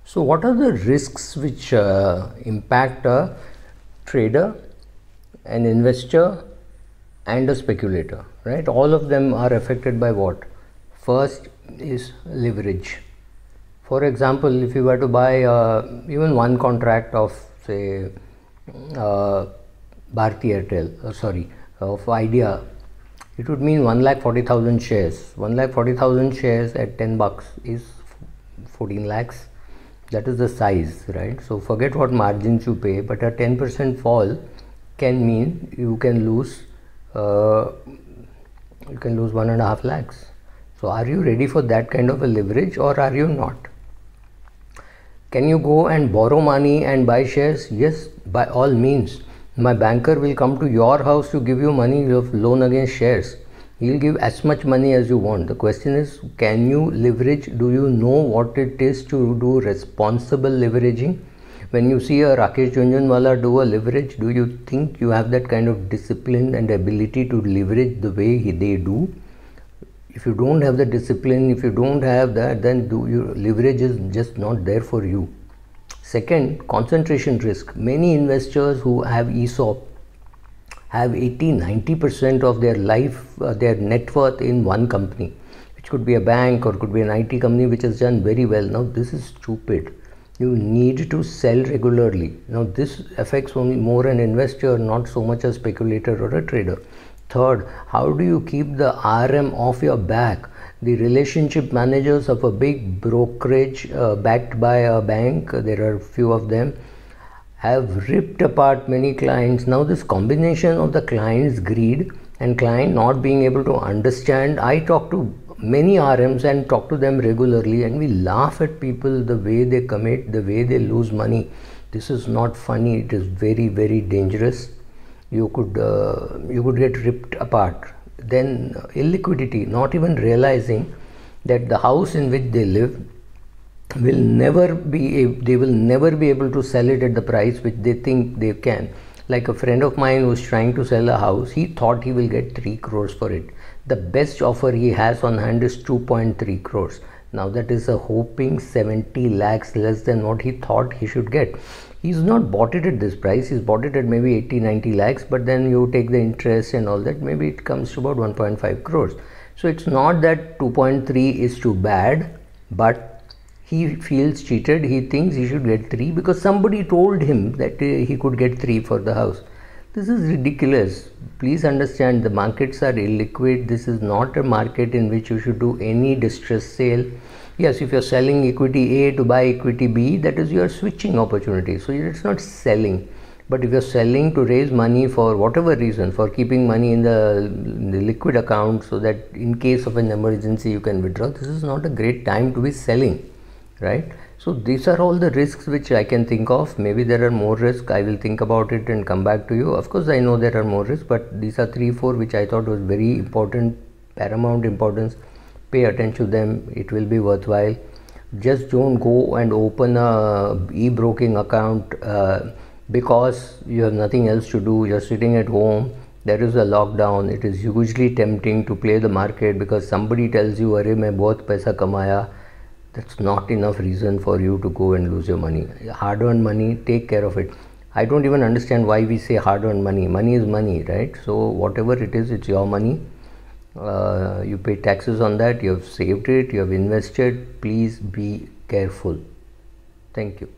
So what are the risks which impact a trader, an investor and a speculator, right? All of them are affected by what? First is leverage. For example, if you were to buy even one contract of say Bharti Airtel, of Idea, it would mean 1,40,000 shares. 1,40,000 shares at 10 bucks is 14 lakhs. That is the size, right? So forget what margins you pay, but a 10% fall can mean you can lose 1.5 lakhs. So are you ready for that kind of a leverage or are you not? Can you go and borrow money and buy shares? Yes, by all means. My banker will come to your house to give you money of loan against shares. He'll give as much money as you want. The question is, can you leverage? Do you know what it is to do responsible leveraging? When you see a Rakesh Jhunjhunwala do a leverage, do you think you have that kind of discipline and ability to leverage the way they do? If you don't have the discipline, if you don't have that, then leverage is just not there for you. Second, concentration risk. Many investors who have ESOP have 80-90% of their their net worth in one company, which could be a bank or could be an IT company which has done very well. Now this is stupid. You need to sell regularly. Now this affects only more an investor, not so much a speculator or a trader. Third, how do you keep the RM off your back? The relationship managers of a big brokerage backed by a bank, there are few of them, have ripped apart many clients. Now this combination of the client's greed and client not being able to understand. I talk to many RMs and talk to them regularly, and we laugh at people, the way they commit, the way they lose money. This is not funny. It is very, very dangerous. You could get ripped apart. Then illiquidity, not even realizing that the house in which they live will never be able to sell it at the price which they think they can. Like a friend of mine was trying to sell a house. He thought he will get 3 crores for it. The best offer he has on hand is 2.3 crores. Now that is a whopping 70 lakhs less than what he thought he should get. He's not bought it at this price. He's bought it at maybe 80-90 lakhs, but then you take the interest and all that, maybe it comes to about 1.5 crores. So it's not that 2.3 is too bad, but he feels cheated. He thinks he should get 3 because somebody told him that he could get 3 for the house. This is ridiculous. Please understand, the markets are illiquid. This is not a market in which you should do any distress sale. Yes, if you're selling equity A to buy equity B, that is your switching opportunity. So it's not selling. But if you're selling to raise money for whatever reason, for keeping money in the liquid account so that in case of an emergency you can withdraw, this is not a great time to be selling, right? So these are all the risks which I can think of. Maybe there are more risks. I will think about it and come back to you. Of course, I know there are more risks, but these are 3-4 which I thought was very important, paramount importance. Pay attention to them. It will be worthwhile. Just don't go and open a e-broking account because you have nothing else to do. You're sitting at home. There is a lockdown. It is hugely tempting to play the market because somebody tells you, "Arey, main bahut paisa kamaya." That's not enough reason for you to go and lose your money. Hard-earned money, take care of it. I don't even understand why we say hard-earned money. Money is money, right? So whatever it is, it's your money. You pay taxes on that. You have saved it. You have invested. Please be careful. Thank you.